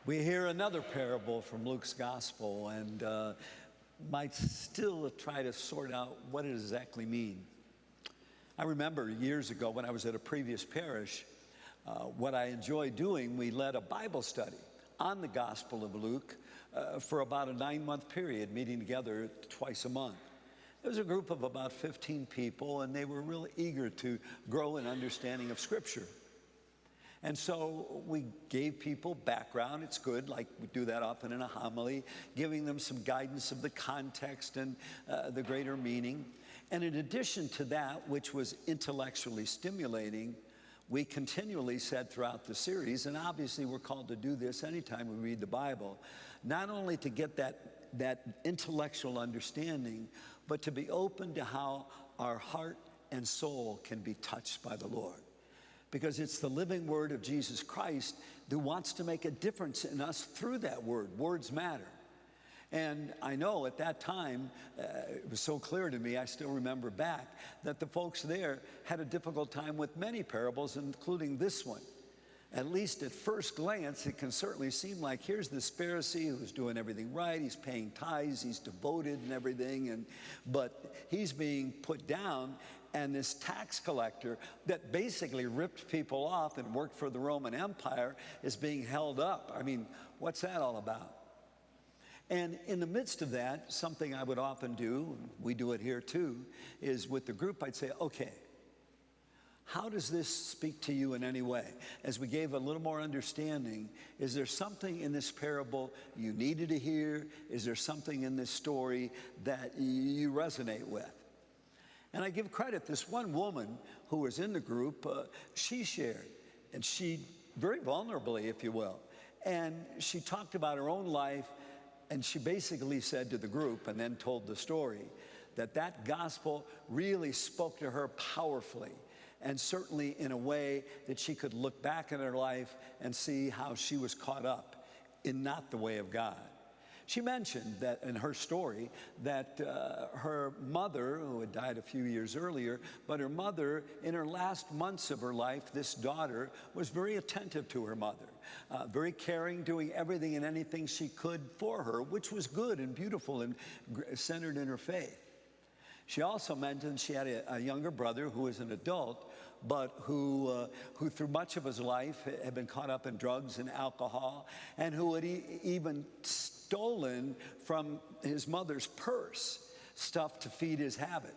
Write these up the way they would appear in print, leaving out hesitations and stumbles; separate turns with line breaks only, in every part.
We hear another parable from Luke's gospel and might still try to sort out what it exactly means. I remember years ago when I was at a previous parish, what I enjoyed doing, we led a Bible study on the Gospel of Luke for about a 9-month period, meeting together twice a month. There was a group of about 15 people, and they were really eager to grow in understanding of Scripture. And so we gave people background. It's good, like we do that often in a homily, giving them some guidance of the context and the greater meaning. And in addition to that, which was intellectually stimulating, we continually said throughout the series, and obviously we're called to do this anytime we read the Bible, not only to get that intellectual understanding, but to be open to how our heart and soul can be touched by the Lord. Because it's the living word of Jesus Christ that wants to make a difference in us through that word. Words matter. And I know at that time, it was so clear to me, I still remember back, that the folks there had a difficult time with many parables, including this one. At least at first glance, it can certainly seem like here's this Pharisee who's doing everything right, he's paying tithes, he's devoted and everything, but he's being put down, and this tax collector that basically ripped people off and worked for the Roman Empire is being held up. I mean, what's that all about? And in the midst of that, something I would often do, we do it here too, is with the group I'd say, okay, how does this speak to you in any way? As we gave a little more understanding, is there something in this parable you needed to hear? Is there something in this story that you resonate with? And I give credit, this one woman who was in the group, she shared, and she, very vulnerably, if you will, and she talked about her own life, and she basically said to the group, and then told the story, that gospel really spoke to her powerfully, and certainly in a way that she could look back in her life and see how she was caught up in not the way of God. She mentioned that in her story that her mother, who had died a few years earlier, but her mother, in her last months of her life, this daughter, was very attentive to her mother, very caring, doing everything and anything she could for her, which was good and beautiful and centered in her faith. She also mentioned she had a younger brother who was an adult, but who through much of his life had been caught up in drugs and alcohol, and who had even stolen from his mother's purse stuff to feed his habit.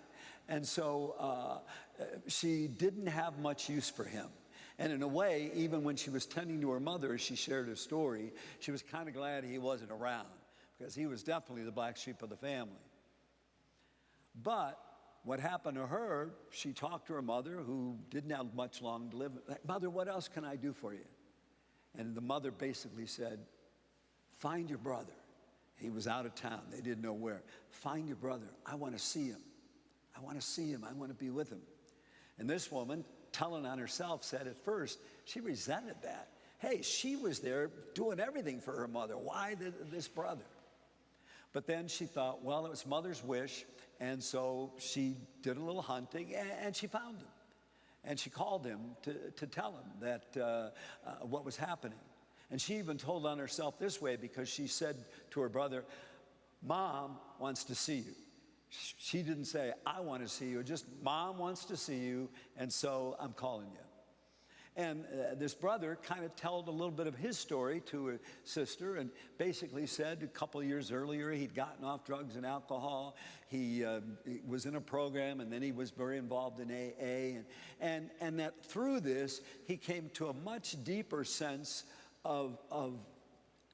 And so she didn't have much use for him. And in a way, even when she was tending to her mother, as she shared her story, she was kind of glad he wasn't around, because he was definitely the black sheep of the family. But what happened to her, she talked to her mother, who didn't have much long to live. Like, Mother, what else can I do for you? And the mother basically said, find your brother. He was out of town. They didn't know where. Find your brother. I want to see him. I want to see him. I want to be with him. And this woman, telling on herself, said at first she resented that. Hey, she was there doing everything for her mother. Why this brother? But then she thought, well, it was mother's wish, and so she did a little hunting, and she found him. And she called him to tell him that what was happening. And she even told on herself this way, because she said to her brother, Mom wants to see you. She didn't say, I want to see you, just Mom wants to see you, and so I'm calling you. And this brother kind of told a little bit of his story to her sister, and basically said a couple of years earlier he'd gotten off drugs and alcohol. He was in a program, and then he was very involved in AA, and that through this he came to a much deeper sense of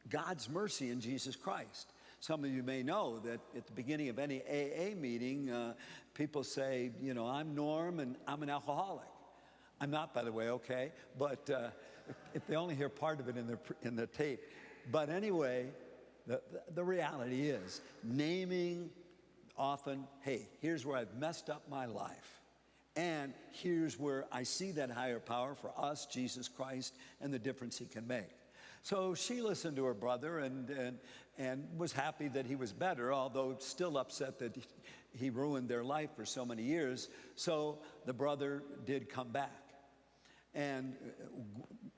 God's mercy in Jesus Christ. Some of you may know that at the beginning of any AA meeting, people say, you know, I'm Norm and I'm an alcoholic. I'm not, by the way, okay? But if they only hear part of it in the tape. But anyway, the reality is naming often, hey, here's where I've messed up my life. And here's where I see that higher power for us, Jesus Christ, and the difference he can make. So she listened to her brother and was happy that he was better, although still upset that he ruined their life for so many years. So the brother did come back. and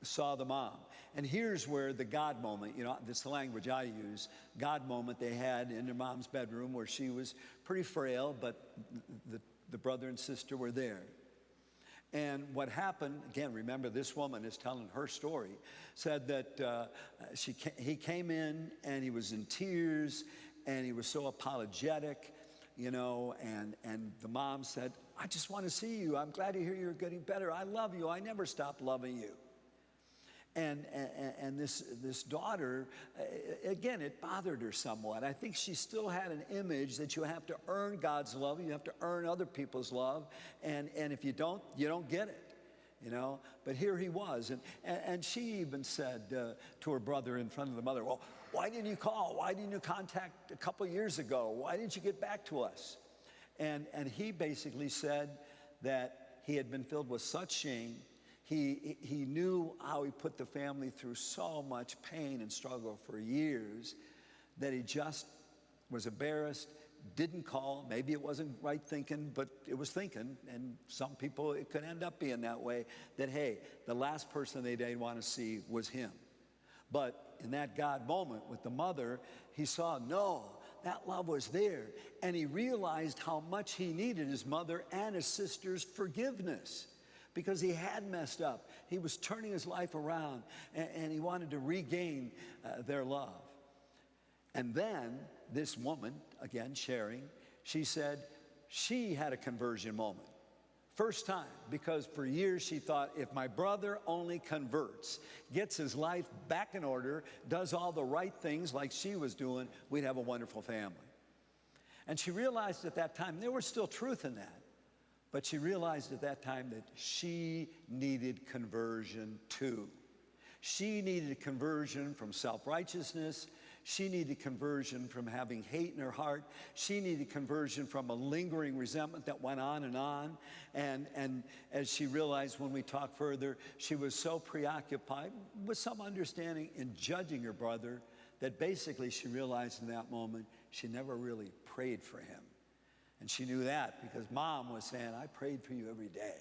saw the mom. And here's where the God moment, this is the language I use, God moment they had in their mom's bedroom, where she was pretty frail, but the brother and sister were there. And what happened, again, remember, this woman is telling her story, said that he came in and he was in tears and he was so apologetic, and the mom said, I just want to see you. I'm glad to hear you're getting better. I love you. I never stop loving you. And this daughter, again, it bothered her somewhat. I think she still had an image that you have to earn God's love. You have to earn other people's love. And if you don't get it, But here he was. And she even said to her brother in front of the mother, well, why didn't you call? Why didn't you contact a couple years ago? Why didn't you get back to us? And he basically said that he had been filled with such shame. He knew how he put the family through so much pain and struggle for years that he just was embarrassed, didn't call. Maybe it wasn't right thinking, but it was thinking. And some people, it could end up being that way, that, hey, the last person they'd want to see was him. But in that God moment with the mother, he saw, no, that love was there. And he realized how much he needed his mother and his sister's forgiveness, because he had messed up. He was turning his life around, and he wanted to regain their love. And then this woman, again sharing, she said she had a conversion moment. First time, because for years she thought, if my brother only converts, gets his life back in order, does all the right things like she was doing, we'd have a wonderful family. And she realized at that time, there was still truth in that. But she realized at that time that she needed conversion too. She needed conversion from self-righteousness. She needed conversion from having hate in her heart. She needed conversion from a lingering resentment that went on. And as she realized when we talked further, she was so preoccupied with some understanding in judging her brother that basically she realized in that moment she never really prayed for him. And she knew that because mom was saying, I prayed for you every day.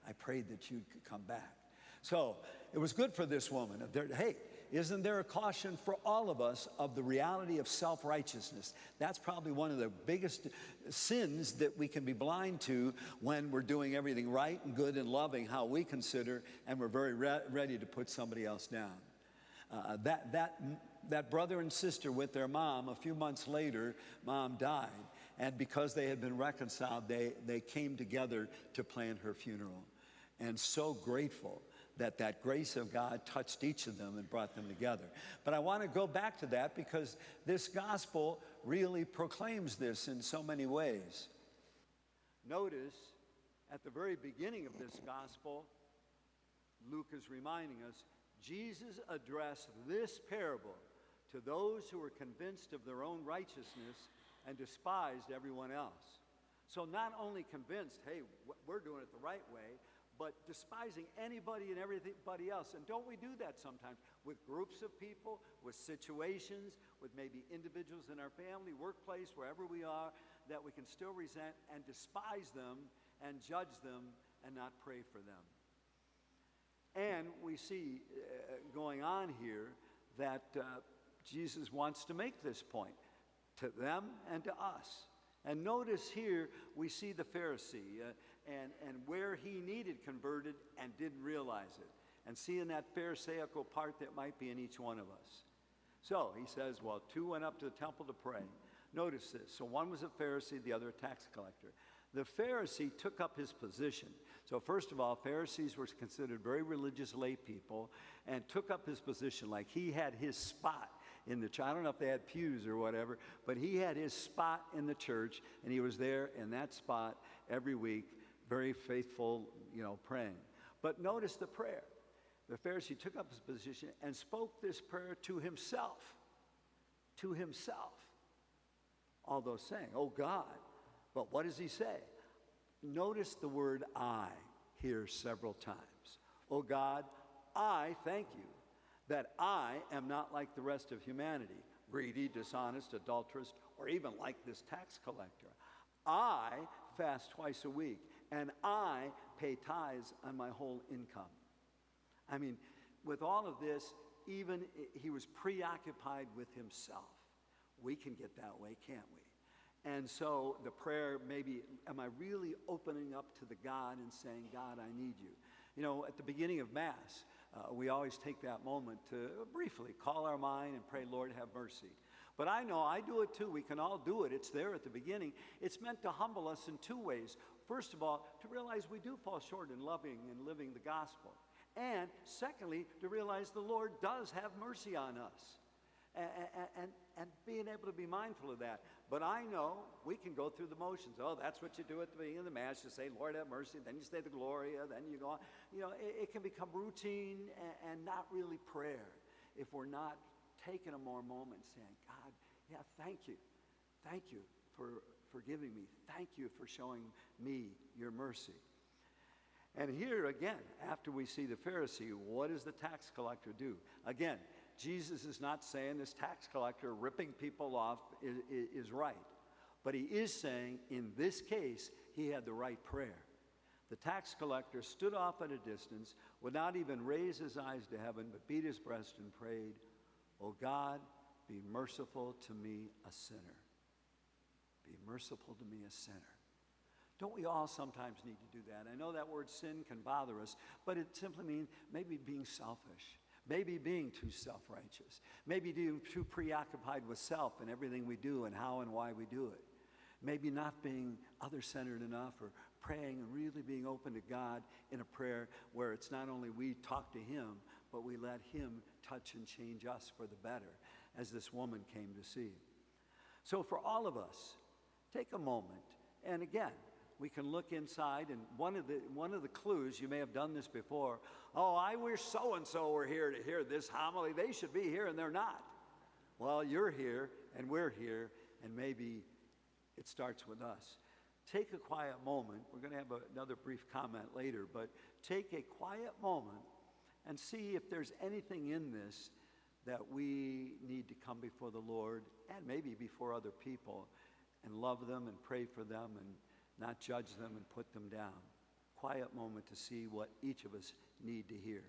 I prayed that you'd come back. So it was good for this woman. Hey, isn't there a caution for all of us of the reality of self-righteousness? That's probably one of the biggest sins that we can be blind to when we're doing everything right and good and loving, how we consider, and we're very ready to put somebody else down. That brother and sister with their mom, a few months later, mom died. And because they had been reconciled, they came together to plan her funeral. And so grateful that grace of God touched each of them and brought them together. But I want to go back to that because this gospel really proclaims this in so many ways. Notice at the very beginning of this gospel, Luke is reminding us, Jesus addressed this parable to those who were convinced of their own righteousness and despised everyone else. So not only convinced, hey, we're doing it the right way, but despising anybody and everybody else. And don't we do that sometimes with groups of people, with situations, with maybe individuals in our family, workplace, wherever we are, that we can still resent and despise them and judge them and not pray for them. And we see going on here that Jesus wants to make this point to them and to us. And notice here we see the Pharisee and where he needed converted and didn't realize it. And seeing that Pharisaical part that might be in each one of us. So he says, well, two went up to the temple to pray. Notice this. So one was a Pharisee, the other a tax collector. The Pharisee took up his position. So first of all, Pharisees were considered very religious lay people and took up his position like he had his spot in the church. I don't know if they had pews or whatever, but he had his spot in the church, and he was there in that spot every week, very faithful, praying. But notice the prayer. The Pharisee took up his position and spoke this prayer to himself. To himself. Although saying, oh God. But what does he say? Notice the word I here several times. Oh God, I thank you that I am not like the rest of humanity, greedy, dishonest, adulterous, or even like this tax collector. I fast twice a week, and I pay tithes on my whole income. I mean, with all of this, even he was preoccupied with himself. We can get that way, can't we? And so the prayer, maybe, am I really opening up to the God and saying, God, I need you? You know, at the beginning of Mass, we always take that moment to briefly call our mind and pray, Lord, have mercy. But I know I do it too. We can all do it. It's there at the beginning. It's meant to humble us in two ways. First of all, to realize we do fall short in loving and living the gospel. And secondly, to realize the Lord does have mercy on us. And being able to be mindful of that. But I know we can go through the motions. Oh, that's what you do at the beginning of the Mass. You say, Lord, have mercy. Then you say the Gloria. Then you go on. You know, it can become routine and not really prayer if we're not taking a more moment saying, God, yeah, thank you. Thank you for forgiving me. Thank you for showing me your mercy. And here again, after we see the Pharisee, what does the tax collector do? Again, Jesus is not saying this tax collector ripping people off is right. But he is saying, in this case, he had the right prayer. The tax collector stood off at a distance, would not even raise his eyes to heaven, but beat his breast and prayed, "O God, be merciful to me, a sinner." Be merciful to me, a sinner. Don't we all sometimes need to do that? I know that word sin can bother us, but it simply means maybe being selfish. Maybe being too self-righteous. Maybe being too preoccupied with self and everything we do and how and why we do it. Maybe not being other-centered enough or praying and really being open to God in a prayer where it's not only we talk to him, but we let him touch and change us for the better, as this woman came to see. So for all of us, take a moment, and again, we can look inside, and one of the clues, you may have done this before, oh, I wish so-and-so were here to hear this homily. They should be here, and they're not. Well, you're here, and we're here, and maybe it starts with us. Take a quiet moment. We're going to have another brief comment later, but take a quiet moment and see if there's anything in this that we need to come before the Lord, and maybe before other people, and love them and pray for them and not judge them and put them down. Quiet moment to see what each of us need to hear.